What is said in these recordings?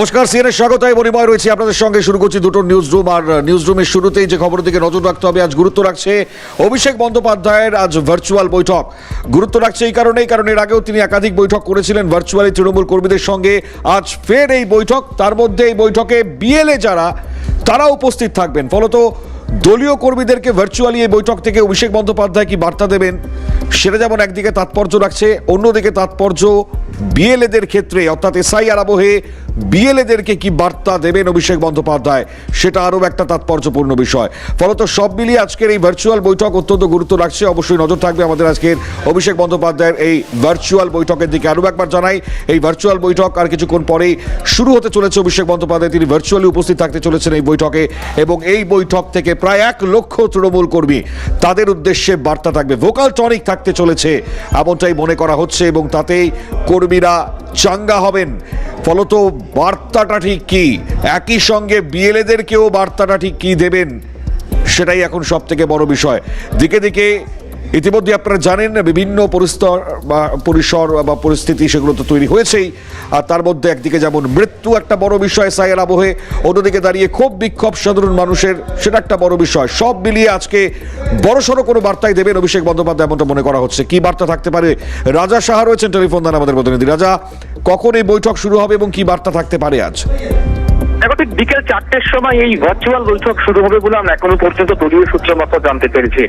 নমস্কার, সিএনএ স্বাগত। মণিময় রয়েছে আপনাদের সঙ্গে। শুরু করছি দুটো নিউজ রুম। আর নিউজ রুমের শুরুতেই যে খবরের দিকে নজর রাখতে হবে, আজ গুরুত্ব রাখছে অভিষেক বন্দ্যোপাধ্যায়ের আজ ভার্চুয়াল বৈঠক। গুরুত্ব রাখছে এই কারণেই, কারণ এর আগেও তিনি একাধিক বৈঠক করেছিলেন ভার্চুয়ালি তৃণমূল কর্মীদের সঙ্গে। আজ ফের এই বৈঠক, তার মধ্যে এই বৈঠকে বিএলএ যারা তারা উপস্থিত থাকবেন। ফলত দলীয় কর্মীদেরকে ভার্চুয়ালি এই বৈঠক থেকে অভিষেক বন্দ্যোপাধ্যায় কি বার্তা দেবেন, সেটা যেমন একদিকে তাৎপর্য রাখছে, অন্যদিকে তাৎপর্য বিএলএদের ক্ষেত্রে, অর্থাৎ এসআইআর আবহে বিএলএদেরকে কি বার্তা দেবেন অভিষেক বন্দ্যোপাধ্যায়, সেটা আরও একটা তাৎপর্যপূর্ণ বিষয়। ফলত সব মিলিয়ে আজকের এই ভার্চুয়াল বৈঠক অত্যন্ত গুরুত্ব রাখছে। অবশ্যই নজর থাকবে আমাদের আজকের অভিষেক বন্দ্যোপাধ্যায়ের এই ভার্চুয়াল বৈঠকের দিকে। আরও একবার জানাই, এই ভার্চুয়াল বৈঠক আর কিছুক্ষণ পরেই শুরু হতে চলেছে। অভিষেক বন্দ্যোপাধ্যায় তিনি ভার্চুয়ালি উপস্থিত থাকতে চলেছেন এই বৈঠকে, এবং এই বৈঠক থেকে প্রায় 1 লক্ষ তৃণমূল কর্মী, তাদের উদ্দেশ্যে বার্তা থাকবে, ভোকাল টনিক থাকতে চলেছে এমনটাই মনে করা হচ্ছে, এবং তাতেই কর্মীরা চাঙ্গা হবেন। ফলত বার্তাটা ঠিক কি, একই সঙ্গে বিএলএদেরকেও বার্তাটা ঠিক কি দেবেন, সেটাই এখন সব থেকে বড় বিষয়। দিকে দিকে ইতিমধ্যে আপনারা জানেন বিভিন্ন পরিসর বা পরিস্থিতি সেগুলো তো তৈরি হয়েছেই। আর তার মধ্যে একদিকে যেমন মৃত্যু একটা বড় বিষয় এসআইআর আবহে, অন্যদিকে দাঁড়িয়ে ক্ষোভ বিক্ষোভ সাধারণ মানুষের, সেটা একটা বড় বিষয়। সব মিলিয়ে আজকে বড়সড় কোনো বার্তাই দেবেন অভিষেক বন্দ্যোপাধ্যায় এমনটা মনে করা হচ্ছে। কি বার্তা থাকতে পারে? রাজা সাহা রয়েছেন টেলিফোন দান আমাদের প্রতিনিধি। রাজা, কখন এই বৈঠক শুরু হবে এবং কি বার্তা থাকতে পারে আজ? এখন ঠিক বিকেল 4টের সময় এই ভার্চুয়াল বৈঠক শুরু হবে বলে আমরা এখনো পর্যন্ত দলীয় সূত্র মতো জানতে পেরেছি।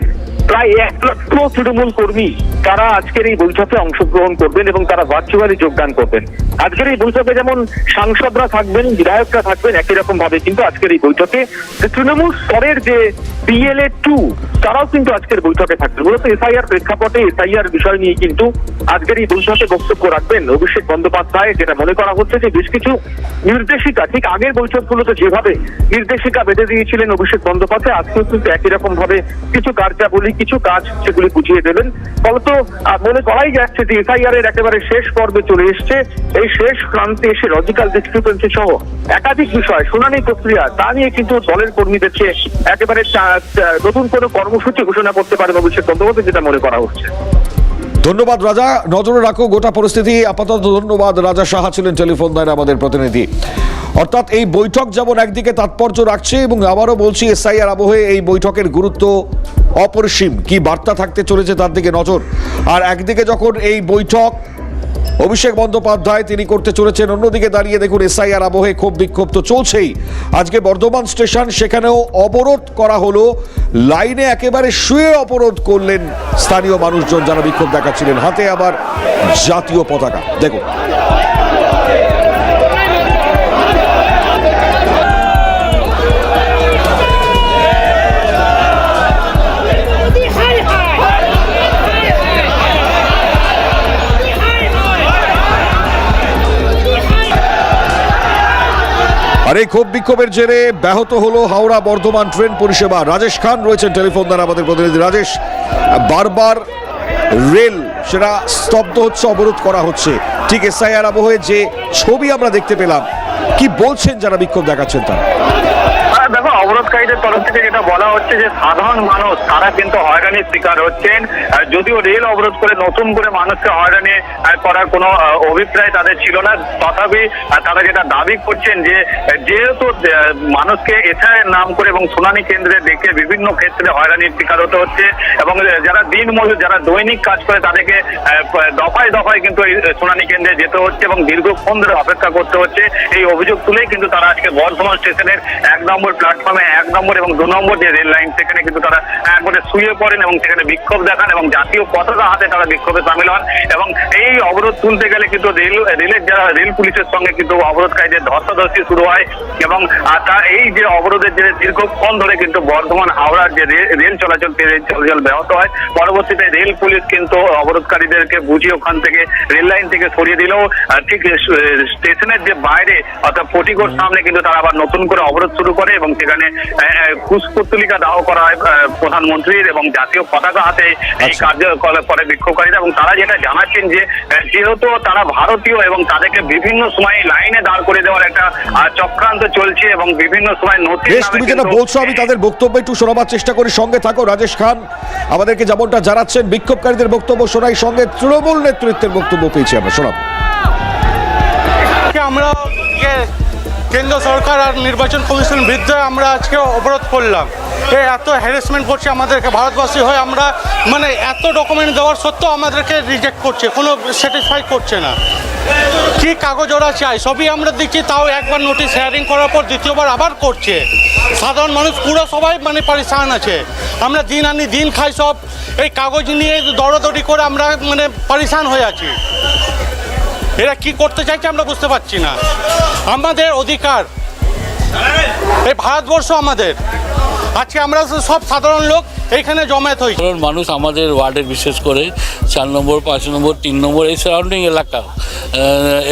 প্রায় 1 লক্ষ তৃণমূল কর্মী তারা আজকের এই বৈঠকে অংশগ্রহণ করবেন এবং তারা ভার্চুয়ালি যোগদান করবেন। আজকের এই বৈঠকে যেমন সাংসদরা থাকবেন, বিধায়করা থাকবেন, একই রকম ভাবে কিন্তু আজকের এই বৈঠকে তৃণমূল স্তরের যে বিএলএ 2 তারাও কিন্তু আজকের বৈঠকে থাকবেন। মূলত এসআইআর প্রেক্ষাপটে এসআইআর বিষয় নিয়ে কিন্তু আজকের এই বৈঠকে বক্তব্য রাখবেন অভিষেক বন্দ্যোপাধ্যায়। যেটা মনে করা হচ্ছে যে বেশ কিছু নির্দেশিকা, ঠিক আগের বৈঠকগুলোতে যেভাবে নির্দেশিকা বেঁধে দিয়েছিলেন অভিষেক বন্দ্যোপাধ্যায়, আজকেও কিন্তু একই রকম ভাবে কিছু কার্যাবলী, কিছু কাজ সেগুলি বুঝিয়ে দেবেন। ফলত মনে করাই যাচ্ছে যে এসআইআর এর একেবারে শেষ পর্বে চলে এসছে। এই শেষ প্রান্তে এসে লজিক্যাল ডিসক্রিপেন্সি সহ একাধিক বিষয়, শুনানি প্রক্রিয়া, তা নিয়ে কিন্তু দলের কর্মীদেরকে একেবারে নতুন কোনো কর্মসূচি ঘোষণা করতে পারেন অভিষেক বন্দ্যোপাধ্যায়, যেটা মনে করা হচ্ছে। ধন্যবাদ রাজা, নজরে রাখো গোটা পরিস্থিতি। আপাতত ধন্যবাদ। রাজা সাহা ছিলেন টেলিফোন দানে আমাদের প্রতিনিধি। অর্থাৎ এই বৈঠক যেমন একদিকে তাৎপর্য রাখছে, এবং আবারও বলছি এসআইআর আবহে এই বৈঠকের গুরুত্ব অপরিসীম, কি বার্তা থাকতে চলেছে তার দিকে নজর। আর একদিকে যখন এই বৈঠক অভিষেক বন্দ্যোপাধ্যায় তিনি করতে চলেছেন, অন্যদিকে দাঁড়িয়ে দেখুন এসআইআর আবহে ক্ষোভ বিক্ষোভ তো চলছেই। আজকে বর্ধমান স্টেশন, সেখানেও অবরোধ করা হলো, লাইনে একেবারে শুয়ে অবরোধ করলেন স্থানীয় মানুষজন যারা বিক্ষোভ দেখাচ্ছিলেন, হাতে আবার জাতীয় পতাকা। দেখুন, আর এই ক্ষোভ বিক্ষোভের জেরে ব্যাহত হলো হাওড়া বর্ধমান ট্রেন পরিষেবা। রাজেশ খান রয়েছেন টেলিফোন দ্বারা আমাদের প্রতিনিধি। রাজেশ, বারবার রেল সেটা স্তব্ধ হচ্ছে, অবরোধ করা হচ্ছে, ঠিক এসআইআর আবহে যে ছবি আমরা দেখতে পেলাম, কি বলছেন যারা বিক্ষোভ দেখাচ্ছেন তারা? দেখো, অবরোধকারীদের তরফ থেকে যেটা বলা হচ্ছে যে সাধারণ মানুষ তারা কিন্তু হয়রানির শিকার হচ্ছেন। যদিও রেল অবরোধ করে নতুন করে মানুষকে হয়রানি করার কোনো অভিপ্রায় তাদের ছিল না, তথাপি তারা যেটা দাবি করছেন যে যেহেতু মানুষকে এসআইআর নাম করে এবং শুনানি কেন্দ্রে ডেকে বিভিন্ন ক্ষেত্রে হয়রানির শিকার হতে হচ্ছে, এবং যারা দিনমজুর, যারা দৈনিক কাজ করে, তাদেরকে দফায় দফায় কিন্তু এই শুনানি কেন্দ্রে যেতে হচ্ছে এবং দীর্ঘক্ষণ ধরে অপেক্ষা করতে হচ্ছে। এই অভিযোগ তুলেই কিন্তু তারা আজকে বর্ধমান স্টেশনের 1 নম্বর প্ল্যাটফর্মে 1 নম্বর এবং 2 নম্বর যে রেল লাইন, সেখানে কিন্তু তারা একবারে শুয়ে পড়েন এবং সেখানে বিক্ষোভ দেখান এবং জাতীয় পতাকা হাতে তারা বিক্ষোভে সামিল হন। এবং এই অবরোধ তুলতে গেলে কিন্তু রেলের যারা রেল পুলিশের সঙ্গে কিন্তু অবরোধকারীদের ধস্তাধস্তি শুরু হয়, এবং এই যে অবরোধের যে দীর্ঘক্ষণ ধরে কিন্তু বর্ধমান হাওড়ার যে রেল চলাচল ব্যাহত হয়। পরবর্তীতে রেল পুলিশ কিন্তু অবরোধকারীদেরকে বুঝিয়ে ওখান থেকে রেল লাইন থেকে সরিয়ে দিলেও ঠিক স্টেশনের যে বাইরে অর্থাৎ পটিকোর সামনে কিন্তু তারা আবার নতুন করে অবরোধ শুরু করে, এবং সেখানে কুশপুত্তলিকা দাহ করা হয় প্রধানমন্ত্রীর, এবং জাতীয় পতাকা হাতে এই কার্যকলাপ করে বিক্ষোভকারীরা। এবং তারা যেটা জানাচ্ছেন যে যেহেতু তারা ভারতীয় এবং তাদেরকে বিভিন্ন সময় লাইনে দাঁড় করে দেওয়ার একটা চক্রান্ত চলছে, এবং বিভিন্ন সময় তুমি যেটা বলছো আমি তাদের বক্তব্য একটু শোনাবার চেষ্টা করি, সঙ্গে থাকো। রাজেশ খান আমাদেরকে যেমনটা জানাচ্ছেন, বিক্ষোভকারীদের বক্তব্য শোনাই, সঙ্গে তৃণমূল নেতৃত্বের বক্তব্য পেয়েছি আমরা, শোনাবো। আমরা কেন্দ্র সরকার আর নির্বাচন কমিশন বিরুদ্ধে আমরা আজকে অবরোধ করলাম। এত হ্যারাসমেন্ট করছে আমাদেরকে, ভারতবাসী হয়ে আমরা মানে এত ডকুমেন্ট দেওয়ার সত্ত্বেও আমাদেরকে রিজেক্ট করছে, কোনো স্যাটিসফাই করছে না। কি কাগজ ওরা চাই সবই আমরা দিচ্ছি, তাও একবার নোটিশ হেয়ারিং করার পর দ্বিতীয়বার আবার করছে। সাধারণ মানুষ পুরো সবাই মানে পরেশান আছে। আমরা দিন আনি দিন খাই, সব এই কাগজ নিয়ে দৌড়াদৌড়ি করে আমরা মানে পরেশান হয়ে আছি। এরা কি করতে চাইছে আমরা বুঝতে পারছি না। আমাদের অধিকার, এই ভারতবর্ষ আমাদের। আজকে আমরা সব সাধারণ লোক এইখানে জমায়েত হই। সাধারণ মানুষ আমাদের ওয়ার্ডের বিশেষ করে 4 নম্বর 5 নম্বর 3 নম্বর এই সারাউন্ডিং এলাকা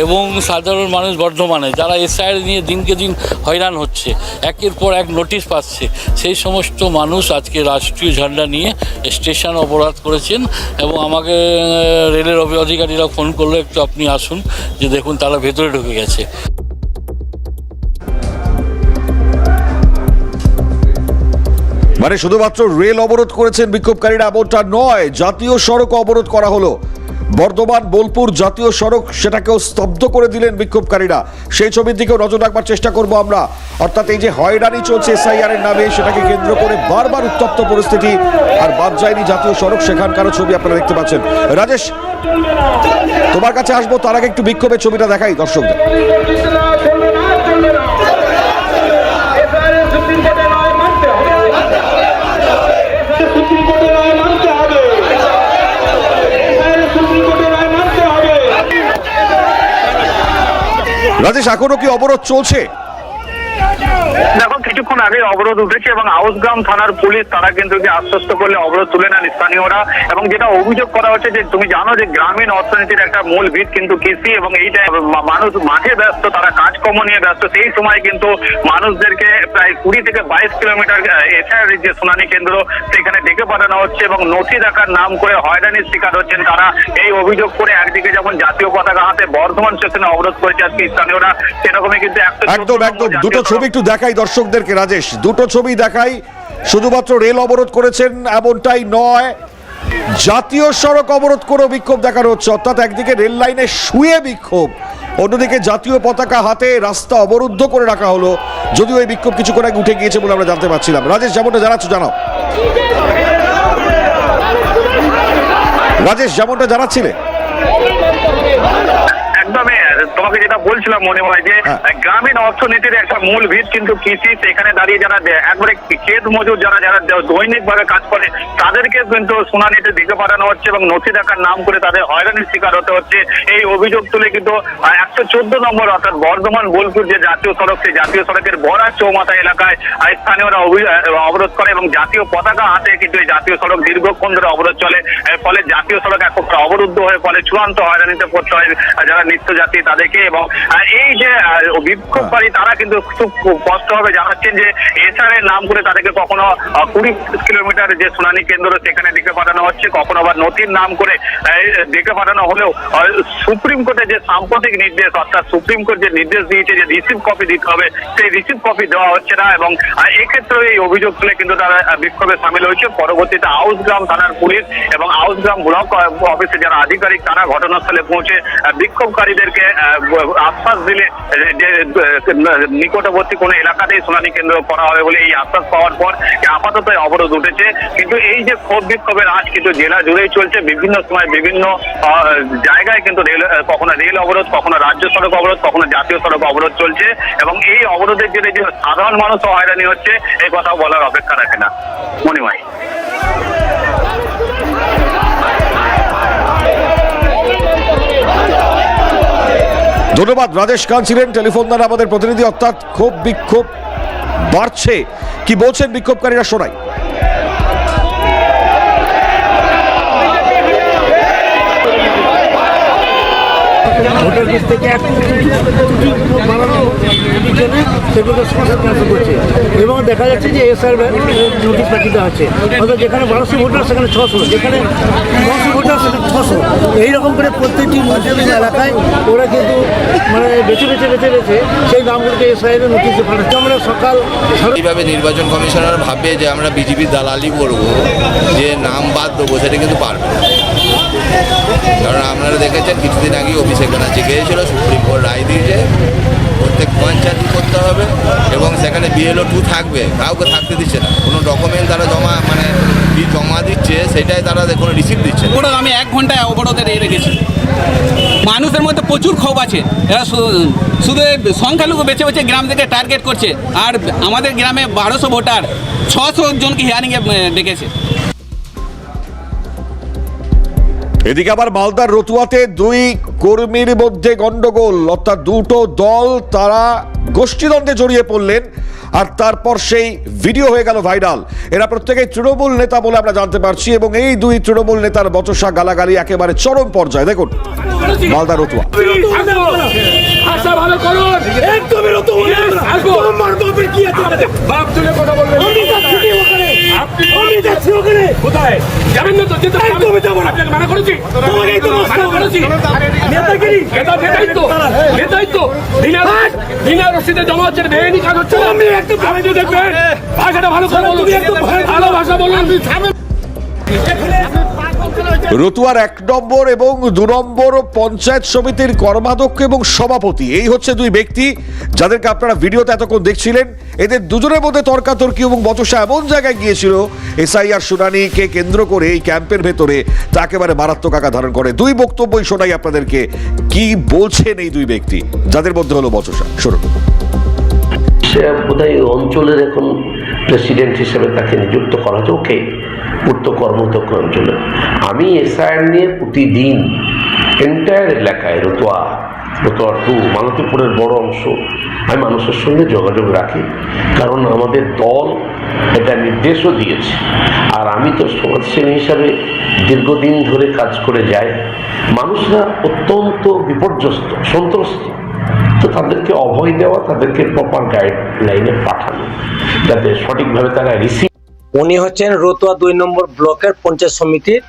এবং সাধারণ মানুষ বর্ধমানে যারা এসআইআর নিয়ে দিনকে দিন হয়রান হচ্ছে, একের পর এক নোটিশ পাচ্ছে, সেই সমস্ত মানুষ আজকে রাষ্ট্রীয় ঝান্ডা নিয়ে স্টেশন অবরোধ করেছেন। এবং আমাকে রেলের অধিকারীরা ফোন করলো, একটু আপনি আসুন, যে দেখুন তারা ভেতরে ঢুকে গেছে। মানে শুধুমাত্র রেল অবরোধ করেছেন বিক্ষোভকারীরা এমনটা নয়, জাতীয় সড়ক অবরোধ করা হলো। বর্ধমান বোলপুর জাতীয় সড়ক, সেটাকেও স্তব্ধ করে দিলেন বিক্ষোভকারীরা। সেই ছবির দিকেও নজর রাখবার চেষ্টা করব আমরা। অর্থাৎ এই যে হয়রানি চলছে এসআইআর এর নামে, সেটাকে কেন্দ্র করে বারবার উত্তপ্ত পরিস্থিতি, আর বাদ যায়নি জাতীয় সড়ক, সেখানকারও ছবি আপনারা দেখতে পাচ্ছেন। রাজেশ, তোমার কাছে আসবো, তার আগে একটু বিক্ষোভের ছবিটা দেখাই দর্শকদের। রাজেশ, এখনো কি অবরোধ চলছে? দেখো, কিছুক্ষণ আগে অবরোধ উঠেছে এবং আউসগ্রাম থানার পুলিশ তারা কিন্তু আশ্বস্ত করলে অবরোধ তুলে নেন স্থানীয়রা। এবং যেটা অভিযোগ করা হচ্ছে যে তুমি জানো যে গ্রামীণ অর্থনীতির একটা মূল ভিত কিন্তু কৃষি, এবং এইটা মানুষ মাঠে ব্যস্ত, তারা কাজকর্ম নিয়ে ব্যস্ত। সেই সময় কিন্তু মানুষদেরকে প্রায় 20 থেকে 22 কিলোমিটার এসআইআর যে শুনানি কেন্দ্র সেখানে ডেকে পাঠানো হচ্ছে এবং নথি দেখার নাম করে হয়রানির শিকার হচ্ছেন তারা। এই অভিযোগ করে একদিকে যেমন জাতীয় পতাকা হাতে বর্ধমান স্টেশনে অবরোধ করেছে আজকে স্থানীয়রা, সেরকমই কিন্তু একদম দুটো ছবি একটু দেখাই দর্শকদেরকে। রাজেশ, দুটো ছবি দেখাই। শুধুমাত্র রেল অবরোধ করেছেন এমনটাই নয়, জাতীয় সড়ক অবরোধ করে বিক্ষোভ দেখানো হচ্ছে। অর্থাৎ একদিকে রেল লাইনে শুয়ে বিক্ষোভ, অন্যদিকে জাতীয় পতাকা হাতে রাস্তা অবরুদ্ধ করে রাখা হলো। যদিও এই বিক্ষোভ কিছুক্ষণ আগে উঠে গিয়েছে বলে আমরা জানতে পারছিলাম। রাজেশ, যেমনটা জানাচ্ছ জানাও। রাজেশ, যেমনটা জানাচ্ছিলে। একদমই তোমাকে যেটা বলছিলাম মনে হয় যে গ্রামীণ অর্থনীতির একটা মূল ভিত কিন্তু কৃষি। সেখানে দাঁড়িয়ে যারা একবারে ক্ষেত মজুর, যারা দৈনিক ভাবে কাজ করে, তাদেরকে কিন্তু শুনানিতে দিকে পাঠানো হচ্ছে এবং নথি দেখার নাম করে তাদের হয়রানির শিকার হতে হচ্ছে। এই অভিযোগ তুলে কিন্তু 114 নম্বর অর্থাৎ বর্ধমান বোলপুর যে জাতীয় সড়ক, সেই জাতীয় সড়কের বড়ার চৌমাথা এলাকায় স্থানীয়রা অবরোধ করে এবং জাতীয় পতাকা হাতে কিন্তু এই জাতীয় সড়ক দীর্ঘক্ষণ ধরে অবরোধ চলে। ফলে জাতীয় সড়ক এক প্রকার অবরুদ্ধ হয়ে ফলে চূড়ান্ত হয়রানিতে পড়তে হয় যারা নিত্যযাত্রী তাদেরকে। এবং এই যে বিক্ষোভকারী তারা কিন্তু খুব স্পষ্টভাবে জানাচ্ছেন যে এসআর এর নাম করে তাদেরকে কখনো 20 কিলোমিটার যে শুনানি কেন্দ্র সেখানে ডেকে পাঠানো হচ্ছে, কখনো আবার নথির নাম করে ডেকে পাঠানো হলেও সুপ্রিম কোর্টের যে সাম্প্রতিক নির্দেশ, অর্থাৎ সুপ্রিম কোর্ট যে নির্দেশ দিয়েছে যে রিসিভ কপি দিতে হবে, সেই রিসিভ কপি দেওয়া হচ্ছে না। এবং এক্ষেত্রে এই অভিযোগ তুলে কিন্তু তারা বিক্ষোভে সামিল হয়েছে। পরবর্তীতে আউসগ্রাম থানার পুলিশ এবং আউসগ্রাম ব্লক অফিসে যারা আধিকারিক তারা ঘটনাস্থলে পৌঁছে বিক্ষোভকারীদেরকে আশ্বাস দিলে যে নিকটবর্তী কোনো এলাকাতেই শুনানি কেন্দ্র করা হবে বলে এই আশ্বাস পাওয়ার পর আপাতত অবরোধ উঠেছে। কিন্তু এই যে ক্ষোভ বিক্ষোভের আজ কিন্তু জেলা জুড়েই চলছে, বিভিন্ন সময় বিভিন্ন জায়গায় কিন্তু কখনো রেল অবরোধ, কখনো রাজ্য সড়ক অবরোধ, কখনো জাতীয় সড়ক অবরোধ চলছে। এবং এই অবরোধের জন্য যে সাধারণ মানুষও হয়রানি হচ্ছে এই কথাও বলার অপেক্ষা রাখে না। মণিমাই। ধন্যবাদ। রাজেশ খান ছিলেন টেলিফোন দ্বারা আমাদের প্রতিনিধি। অর্থাৎ ক্ষোভ বিক্ষোভ বাড়ছে, কি বলছেন বিক্ষোভকারীরা শোনাই। ভোটার লিস্ট থেকে একটু বানানো জন্য সেগুলো সংসদ ক্যান্সেল করছে এবং দেখা যাচ্ছে যে এসআর নোটিশ পাঠিয়ে দেওয়া হচ্ছে। অর্থাৎ যেখানে 1200 ভোটার সেখানে 600, যেখানে 900 ভোটার সেখানে 600, এইরকম করে প্রত্যেকটি এলাকায় ওরা কিন্তু মানে বেছে সেই নামগুলোকে এসআইয়ের নোটিশে পাঠাচ্ছে। আমরা সকাল এইভাবে নির্বাচন কমিশনার ভাবে যে আমরা বিজেপির দালালি করবো, যে নাম বাদ দেবো, সেটা কিন্তু পারবে না। কারণ আপনারা দেখেছেন কিছুদিন আগে অভিষেক ব্যানার্জি গিয়েছিল, সুপ্রিম কোর্ট রায় দিয়েছে প্রত্যেক পঞ্চায়েত করতে হবে এবং সেখানে বিএলও 2 থাকবে, কাউকে থাকতে দিচ্ছে না, কোনো ডকুমেন্ট তারা কি জমা দিচ্ছে সেটাই তারা কোনো রিসিপ্ট দিচ্ছে না। অবরোধ আমি 1 ঘন্টায় অবরোধে রেখেছি। মানুষের মধ্যে প্রচুর ক্ষোভ আছে, এরা শুধু সংখ্যালঘু বেছে বেছে গ্রাম থেকে টার্গেট করছে। আর আমাদের গ্রামে 1200 ভোটার, 600 জনকে হিয়ারিংয়ে ডেকেছে। এদিকে আবার মালদার রতুয়াতে 2 কর্মীর মধ্যে গন্ডগোল, অর্থাৎ দুটো দল তারা গোষ্ঠীদ্বন্দ্বে জড়িয়ে পড়লেন আর তারপর সেই ভিডিও হয়ে গেল ভাইরাল। এরা প্রত্যেকেই তৃণমূল নেতা বলে আমরা জানতে পারছি এবং এই 2 তৃণমূল নেতার বচসা গালাগালি একেবারে চরম পর্যায়ে। দেখুন মালদা রতুয়া। জমা হচ্ছে বেআইনি কাজ হচ্ছে, দেখবেন ভাষাটা ভালো করে বলুন, ভালো ভাষা বলুন। রতুয়ার 1 নম্বর এবং 2 নম্বর পঞ্চায়েত সমিতির কর্মাধ্যক্ষ এবং সভাপতি, এই হচ্ছে 2 ব্যক্তি যাদেরকে আপনারা ভিডিওতে এতক্ষণ দেখছিলেন। এদের দুজনের মধ্যে তর্কাতর্কি এবং বচসা এমন জায়গায় গিয়েছিল, এসআইআর শুনানিকে কেন্দ্র করে এই ক্যাম্পের ভেতরে তা একেবারে মারাত্মক আকার ধারণ করে। 2 বক্তব্যই শোনাই আপনাদেরকে কি বলছেন এই 2 ব্যক্তি যাদের মধ্যে হলো বচসা। শুনুন। সে বোধহয় অঞ্চলের এখন প্রেসিডেন্ট হিসেবে তাকে নিযুক্ত করা হয়েছে, ওকে পূর্ত কর্মদক্ষ অঞ্চলে। আমি এসআইআর নিয়ে প্রতিদিন এন্টায়ার এলাকায় রতুয়া 2 মালতীপুরের বড় অংশ আমি মানুষের সঙ্গে যোগাযোগ রাখি, কারণ আমাদের দল এটা নির্দেশও দিয়েছে। আর আমি তো সমাজসেবী হিসাবে দীর্ঘদিন ধরে কাজ করে যাই। মানুষরা অত্যন্ত বিপর্যস্ত, সন্ত্রস্ত, তো তাদেরকে অভয় দেওয়া, তাদেরকে প্রপার গাইডলাইনে পাঠানো যাতে সঠিকভাবে তারা রিসিভ। উনি হচ্ছেন রতুয়া 2 নম্বর ব্লকের পঞ্চায়েত সমিতির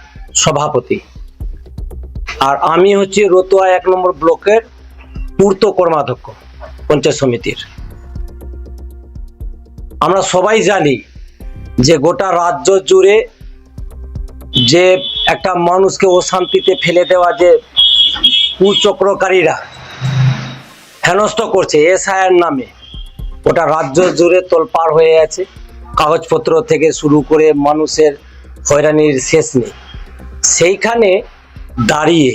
সভাপতি, আর আমি হচ্ছি রতুয়া 1 নম্বর ব্লকের পূর্ত কর্মাধ্যক্ষ পঞ্চায়েত সমিতির। আমরা সবাই জানি যে গোটা রাজ্য জুড়ে যে একটা মানুষকে অশান্তিতে ফেলে দেওয়া যে কুচক্রকারীরা হেনস্থ করছে এসআইআর নামে, ওটা রাজ্য জুড়ে তোলপাড় হয়ে আছে। কাগজপত্র থেকে শুরু করে মানুষের হয়রানির শেষ নেই। সেইখানে দাঁড়িয়ে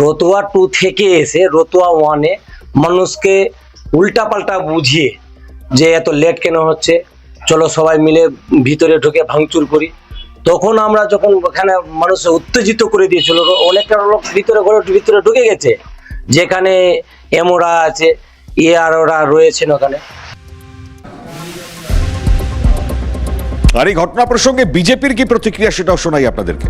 রতুয়া 2 থেকে এসে রতুয়া 1-এ মানুষকে উল্টাপাল্টা বুঝিয়ে যে এত লেট কেন হচ্ছে, চলো সবাই মিলে ভিতরে ঢুকে ভাঙচুর করি। তখন আমরা যখন ওখানে মানুষ উত্তেজিত করে দিয়েছিল, অনেকটা লোক ঘরের ভিতরে ঢুকে গেছে, যেখানে এমরা আছে, ওরা রয়েছেন ওখানে। আর এই ঘটনা প্রসঙ্গে বিজেপির কি প্রতিক্রিয়া সেটাও শোনাই আপনাদেরকে।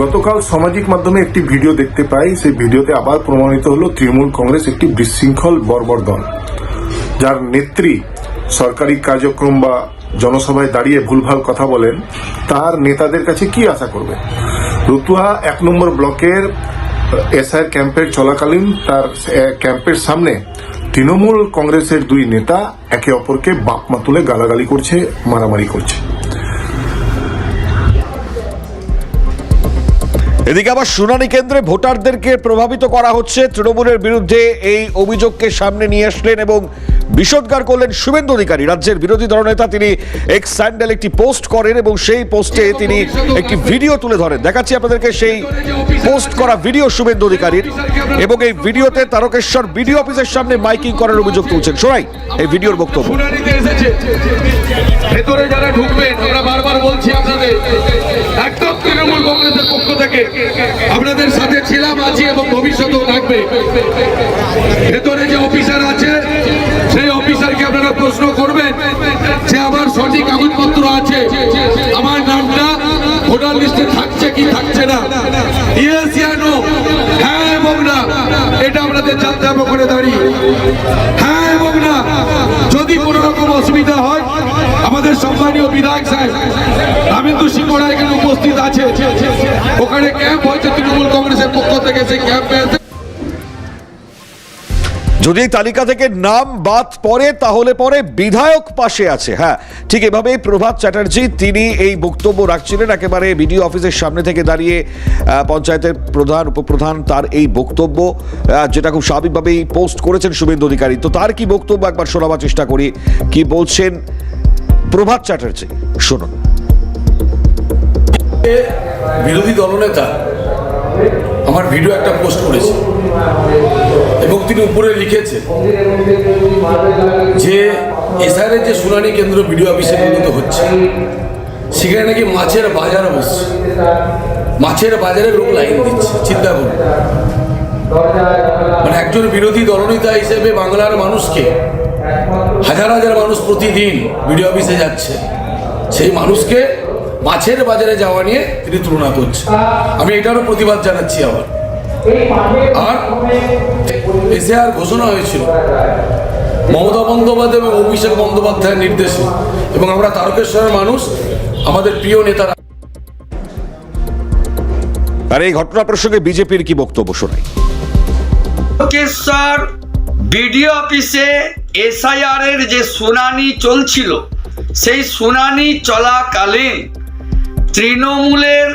গতকাল সামাজিক মাধ্যমে একটি ভিডিও দেখতে পাই, সেই ভিডিওতে আবার প্রমাণিত হলো তৃণমূল কংগ্রেস একটি বিশৃঙ্খল বর্বর দল, যার নেত্রী সরকারি কার্যক্রম বা জনসভায় দাঁড়িয়ে ভুলভাল কথা বলেন। তার নেতাদের কাছে কি আশা করবে? রতুয়া 1 নম্বর ব্লকের এসআইআর ক্যাম্পের চলাকালীন তার ক্যাম্পের সামনে তৃণমূল কংগ্রেসের 2 নেতা একে অপরকে বাপমা তুলে গালাগালি করছে, মারামারি করছে। এদিকে আবার শুনানি কেন্দ্রে ভোটারদেরকে প্রভাবিত করা হচ্ছে, তৃণমূলের বিরুদ্ধে এই অভিযোগকে সামনে নিয়ে আসলেন এবং বিষোদ্গার করলেন শুভেন্দু অধিকারী, রাজ্যের বিরোধী দলনেতা। তিনি এক্স স্যান্ডেল একটি পোস্ট করেন এবং সেই পোস্টে তিনি একটি ভিডিও তুলে ধরেন। দেখাচ্ছি আপনাদেরকে সেই পোস্ট করা ভিডিও শুভেন্দু অধিকারীর, এবং এই ভিডিওতে তারকেশ্বর বিডিও অফিসের সামনে মাইকিং করার অভিযোগ তুলছেন। শোনাই এই ভিডিওর বক্তব্য। ভেতরে যারা ঢুকবেন, আমরা বারবার বলছি আপনাদের, একদম তৃণমূল কংগ্রেসের পক্ষ থেকে আপনাদের সাথে ছিলাম, আছি এবং ভবিষ্যতেও থাকবে। ভেতরে যে অফিসার আছে সেই অফিসারকে আপনারা প্রশ্ন করবেন যে আমার সঠিক কাগজপত্র আছে, আমার নামটা ভোটার লিস্টে থাকছে কি থাকছে না, ইয়েস ইয়া নো, হ্যাঁ এবং না, এটা আপনাদের জানতে হবে করে দাঁড়িয়ে, হ্যাঁ এবং না। যদি কোনো রকম অসুবিধা হয়, আমাদের সম্মানীয় বিধায়ক সাহেব রামেন্দু সিংহ রায় এখানে উপস্থিত আছে, ওখানে ক্যাম্প হয়েছে তৃণমূল কংগ্রেসের পক্ষ থেকে, সেই ক্যাম্পে যদি এই তালিকা থেকে নাম বাদ পড়ে তাহলে পরে বিধায়ক পাশে আছে। হ্যাঁ, ঠিক এভাবেই প্রভাত চ্যাটার্জি তিনি এই বক্তব্য রাখছিলেন একেবারে বিডিও অফিসের সামনে থেকে দাঁড়িয়ে। পঞ্চায়েতের প্রধান উপপ্রধান তার এই বক্তব্য যেটা খুব স্বাভাবিকভাবেই পোস্ট করেছেন শুভেন্দু অধিকারী। তো তার কি বক্তব্য একবার শোনাবার চেষ্টা করি, কি বলছেন প্রভাত চ্যাটার্জি, শুনুন। বিরোধী দলনেতা আমার ভিডিও একটা পোস্ট করেছে এবং তিনি উপরে লিখেছেন যে এসআইআরের যে শুনানি কেন্দ্র বিডিও অফিসে উন্নত হচ্ছে সেখানে নাকি মাছের বাজার বসছে, মাছের বাজারে লোক লাইন দিচ্ছে। চিন্তা করুন, মানে একজন বিরোধী দলনেতা হিসেবে বাংলার মানুষকে হাজার হাজার মানুষ প্রতিদিন বিডিও অফিসে যাচ্ছে, সেই মানুষকে মাছের বাজারে যাওয়া নিয়ে তিনি তুলনা করছেন। আমি এটারও প্রতিবাদ জানাচ্ছি আবার। আর এসআইআর ঘোষণা হয়েছিল মমতা বন্দ্যোপাধ্যায় এবং অভিষেক বন্দ্যোপাধ্যায়ের নির্দেশে, এবং আমরা তারকেশ্বরের মানুষ, আমাদের প্রিয় নেতারা। আর এই ঘটনা প্রসঙ্গে বিজেপির কি বক্তব্য শোনাই। তারকেশ্বর বিডিও অফিসে এসআইআর এর যে শুনানি চলছিল, সেই শুনানি চলাকালীন তৃণমূলের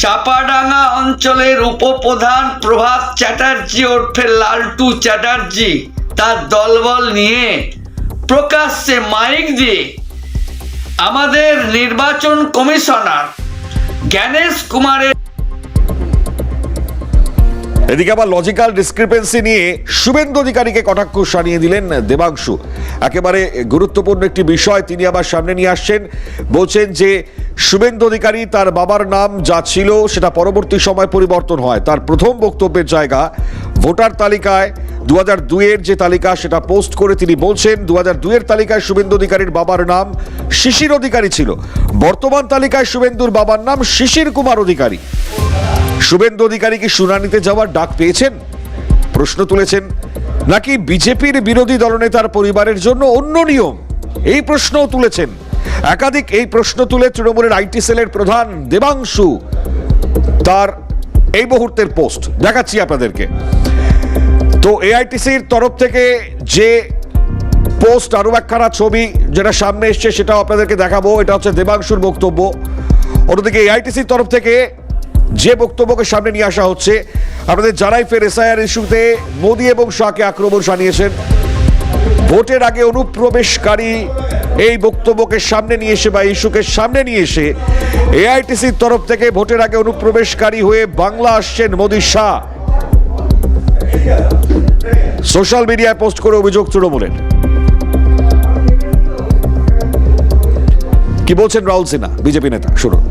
চাপাডাঙ্গা অঞ্চলের উপপ্রধান প্রভাত চ্যাটার্জি ওরফে লালটু চ্যাটার্জি তার দলবল নিয়ে প্রকাশ্যে মাইক দিয়ে আমাদের নির্বাচন কমিশনার জ্ঞানেশ কুমারের এদিকে আবার লজিক্যাল ডিসক্রিপেন্সি নিয়ে শুভেন্দু অধিকারীকে কটাক্ষ শানিয়ে দিলেন দেবাংশু। একেবারে গুরুত্বপূর্ণ একটি বিষয় তিনি আবার সামনে নিয়ে আসছেন। বলছেন যে শুভেন্দু অধিকারী তার বাবার নাম যা ছিল সেটা পরবর্তী সময় পরিবর্তন হয়। তার প্রথম বক্তব্যের জায়গা ভোটার তালিকায় 2002-এর যে তালিকা সেটা পোস্ট করে তিনি বলছেন 2002-এর তালিকায় শুভেন্দু অধিকারীর বাবার নাম শিশির অধিকারী ছিল, বর্তমান তালিকায় শুভেন্দুর বাবার নাম শিশির কুমার অধিকারী। শুভেন্দু অধিকারী কি শুনানিতে যাওয়ার ডাক পেয়েছেন প্রশ্ন তুলেছেন, নাকি বিজেপির বিরোধী দলনেতার পরিবারের জন্য অন্য নিয়ম, এই প্রশ্নও তুলেছেন। একাধিক এই প্রশ্ন তুলে তৃণমূলের আইটি সেলের প্রধান দেবাংশু তার এই মুহূর্তের পোস্ট দেখাচ্ছি আপনাদেরকে। তো এআইটিসির তরফ থেকে যে পোস্ট আরো একখানা ছবি যেটা সামনে এসছে সেটাও আপনাদেরকে দেখাবো। এটা হচ্ছে দেবাংশুর বক্তব্য। অন্যদিকে এআইটিসির তরফ থেকে যে বক্তব্যকে সামনে নিয়ে আসা হচ্ছে, আপনাদের জানাই ফের এসআইআর ইস্যুতে মোদী এবং শাহকে আক্রমণ শানিয়েছেন। ভোটের আগে অনুপ্রবেশকারী এই বক্তব্যকে সামনে নিয়ে এসে বা ইস্যুকে সামনে নিয়ে এসে এআইটিসির তরফ থেকে ভোটের আগে অনুপ্রবেশকারী হয়ে বাংলা আসছেন মোদী শাহ। সোশ্যাল মিডিয়ায় পোস্ট করে অভিযোগ তৃণমূলের। কি বলছেন রাহুল সিনহা বিজেপি নেতা, শুনুন।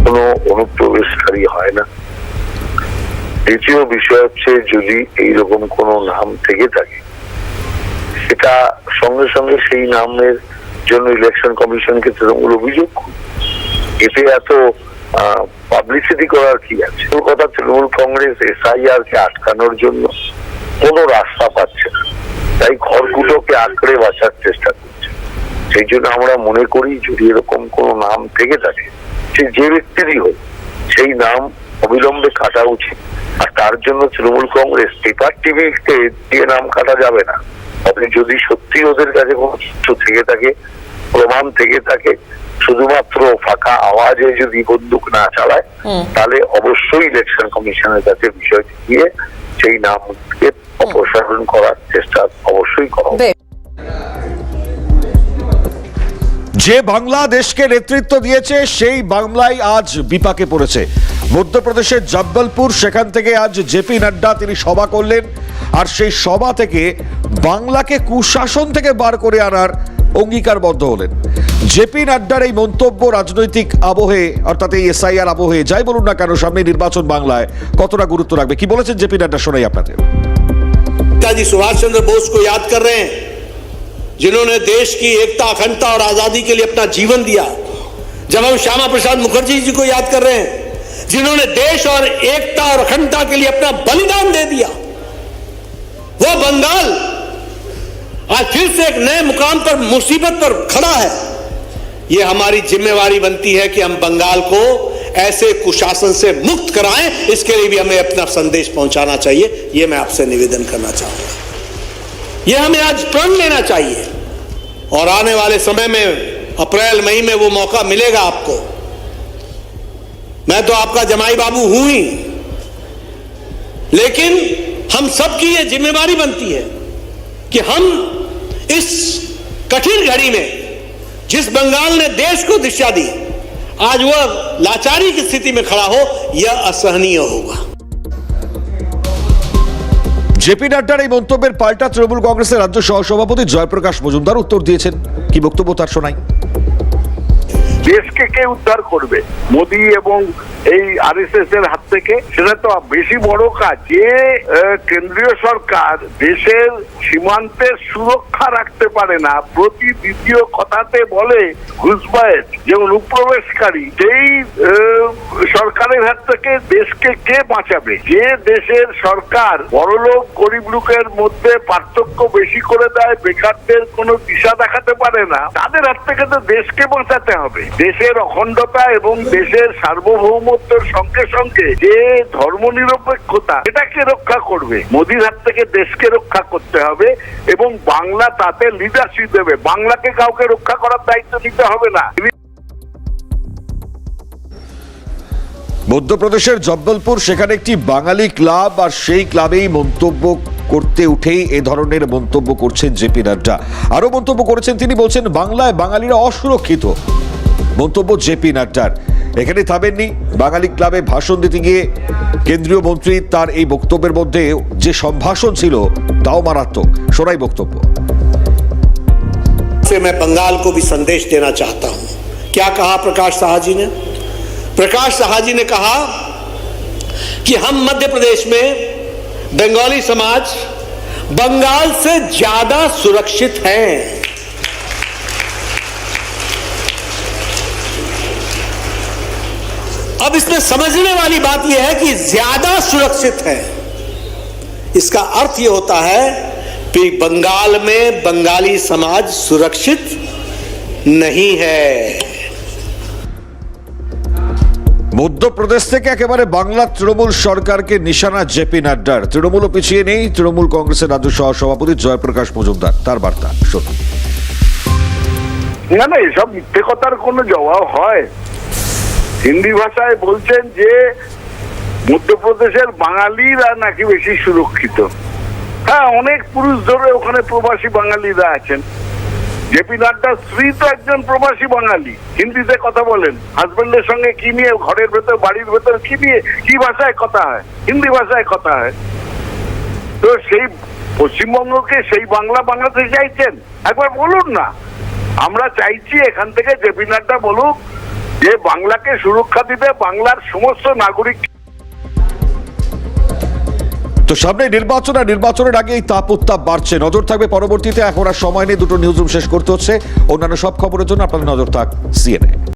কোনো অনুপ্রবেশকারী হয় না। দ্বিতীয় বিষয় হচ্ছে যদি এইরকম কোনো নাম থেকে থাকে সেটা সঙ্গে সঙ্গে সেই নামের জন্য ইলেকশন কমিশনকে তৃণমূল অভিযোগ, এতে এত পাবলিসিটি করার কি আছে? কথা, তৃণমূল কংগ্রেস এসআইআর কে আটকানোর জন্য কোনো রাস্তা পাচ্ছে না, তাই ঘরগুলোকে আঁকড়ে বাঁচার চেষ্টা করছে। সেই জন্য আমরা মনে করি যদি এরকম কোনো নাম থেকে থাকে, সে যে ব্যক্তিরই হোক, সেই নাম অবিলম্বে কাটা উচিত। আর তার জন্য তৃণমূল কংগ্রেস পেপার টিভিতে দিয়ে নাম কাটা যাবে না। তবে যদি সত্যি ওদের কাছে কোনো কিছু থেকে থাকে, প্রমাণ থেকে থাকে, শুধুমাত্র ফাঁকা আওয়াজে যদি বন্দুক না চালায়, তাহলে অবশ্যই ইলেকশন কমিশনের কাছে বিষয়টি দিয়ে সেই নামকে অপসারণ করার চেষ্টা অবশ্যই করা হবে। যে বাংলাদেশকে নেতৃত্ব দিয়েছে সেই বাংলায় আজ বিপাকে পড়েছে। মধ্যপ্রদেশের জব্বলপুর, সেখান থেকে আজ জেপি নাড্ডা তিনি সভা করলেন, আর সেই সভা থেকে বাংলাকে কুশাসন থেকে বার করে আনার অঙ্গীকারবদ্ধ হলেন। জেপি নাড্ডার এই মন্তব্য রাজনৈতিক আবহে, অর্থাৎ এই এসআইআর আবহে যাই বলুন না কেন, সামনে নির্বাচন বাংলায় কতটা গুরুত্ব রাখবে, কি বলেছেন জেপি নাড্ডা শোনাই আপনাদের। नेताजी सुभाष चंद्र बोस को याद कर रहे हैं, जिन्होंने देश की एकता, अखंडता और आजादी के लिए अपना जीवन दिया। जब हम श्यामा प्रसाद मुखर्जी जी को याद कर रहे हैं, जिन्होंने देश और एकता और अखंडता के लिए अपना बलिदान दे दिया। वो बंगाल आज फिर से एक नए मुकाम पर, मुसीबत पर खड़ा है। ये हमारी जिम्मेवारी बनती है कि हम बंगाल को ऐसे कुशासन से मुक्त कराएं, इसके लिए भी हमें अपना संदेश पहुंचाना चाहिए। ये मैं आपसे निवेदन करना चाहूंगा। ये हमें आज प्रण लेना चाहिए और आने वाले समय में अप्रैल मई में वो मौका मिलेगा आपको। मैं तो आपका जमाई बाबू हूं ही, लेकिन हम सबकी ये जिम्मेवारी बनती है कि हम इस कठिन घड़ी में जिस बंगाल ने देश को दिशा दी, आज वह लाचारी की स्थिति में खड़ा हो, यह असहनीय होगा। জেপি নাড্ডার এই মন্তব্যের পাল্টা তৃণমূল কংগ্রেসের রাজ্য সহসভাপতি জয়প্রকাশ মজুমদার উত্তর দিয়েছেন। কি বক্তব্য তার শোনাই। দেশকে কে উদ্ধার করবে? মোদি এবং এই আরএসএস এর হাত থেকে? সেটা তো বেশি বড় কাজ। যে কেন্দ্রীয় সরকার দেশের সীমান্তের সুরক্ষা রাখতে পারে না, প্রতি দ্বিতীয় কথাতে বলে ঘুষবাজ যে অনুপ্রবেশকারী, সেই সরকারের হাত থেকে দেশকে কে বাঁচাবে? যে দেশের সরকার বড়লোক গরিব লোকের মধ্যে পার্থক্য বেশি করে দেয়, বেকারদের কোনো দিশা দেখাতে পারে না, তাদের হাত থেকে তো দেশকে বাঁচাতে হবে। দেশের অখণ্ডতা এবং দেশের সার্বভৌমত্বের সঙ্গে সঙ্গে যে ধর্মনিরপেক্ষতা, এটাকে রক্ষা করবে। মোদির হাত থেকে দেশকে রক্ষা করতে হবে এবং বাংলা তাতে লিডারশিপ দেবে। বাংলাকে কাউকে রক্ষা করার দায়িত্ব নিতে হবে না। মধ্যপ্রদেশের জব্বলপুর, সেখানে একটি বাঙালি ক্লাব, আর সেই ক্লাবেই মন্তব্য করতে উঠেই এ ধরনের মন্তব্য করছেন জেপি নাড্ডা। আরো মন্তব্য করেছেন তিনি, বলছেন বাংলায় বাঙালিরা অসুরক্ষিত। মন্তব্য জেপি নাড্ডার। এখানে থামেননি, বাঙালি ক্লাবে ভাষণ দিতে গিয়ে কেন্দ্রীয় মন্ত্রী তার এই বক্তব্যের মধ্যে যে সম্ভাষণ ছিল তাও মারাত্মক। শোনাই বক্তব্য। मैं बंगाल को भी संदेश देना चाहता हूं। क्या कहा प्रकाश साहा जी ने? प्रकाश साहा जी ने कहा कि हम मध्य प्रदेश में बंगाली समाज बंगाल से ज्यादा सुरक्षित हैं। अब इसमें समझने वाली बात यह है कि ज्यादा सुरक्षित है, इसका अर्थ यह होता है कि बंगाल में बंगाली समाज सुरक्षित नहीं है। মধ্যপ্রদেশ থেকে একেবারে বাংলা তৃণমূল সরকারকে নিশানা জেপি নাড্ডার। তৃণমূলও পিছিয়ে নেই, তৃণমূল কংগ্রেসের রাজ্য সহসভাপতি জয়প্রকাশ মজুমদার, তার বার্তা শুনুন। না না, এসব মিথ্যে কথার কোনো জবাব হয়? হিন্দি ভাষায় বলছেন যে মধ্যপ্রদেশের বাঙালিরা নাকি বেশি সুরক্ষিত। হ্যাঁ, অনেক পুরুষ ধরে ওখানে প্রবাসী বাঙালিরা আছেন। জেপি নাড্ডার স্ত্রী তো একজন প্রবাসী বাঙালি, হিন্দিতে কথা বলেন। হাজবেন্ডের সঙ্গে কি নিয়ে ঘরের ভেতর, বাড়ির ভেতর কি নিয়ে, কি ভাষায় কথা হয়? হিন্দি ভাষায় কথা হয়। তো সেই পশ্চিমবঙ্গকে সেই বাংলা বানাতে চাইছেন? একবার বলুন না। আমরা চাইছি এখান থেকে জেপি নাড্ডা বলুক যে বাংলাকে সুরক্ষা দিতে বাংলার সমস্ত নাগরিক। তো সামনে নির্বাচন, আর নির্বাচনের আগে এই তাপ উত্তাপ বাড়ছে। নজর থাকবে পরবর্তীতে। এখন আর সময় নেই, দুটো নিউজ রুম শেষ করতে হচ্ছে। অন্যান্য সব খবরের জন্য আপনাদের নজর থাক সিএনএ।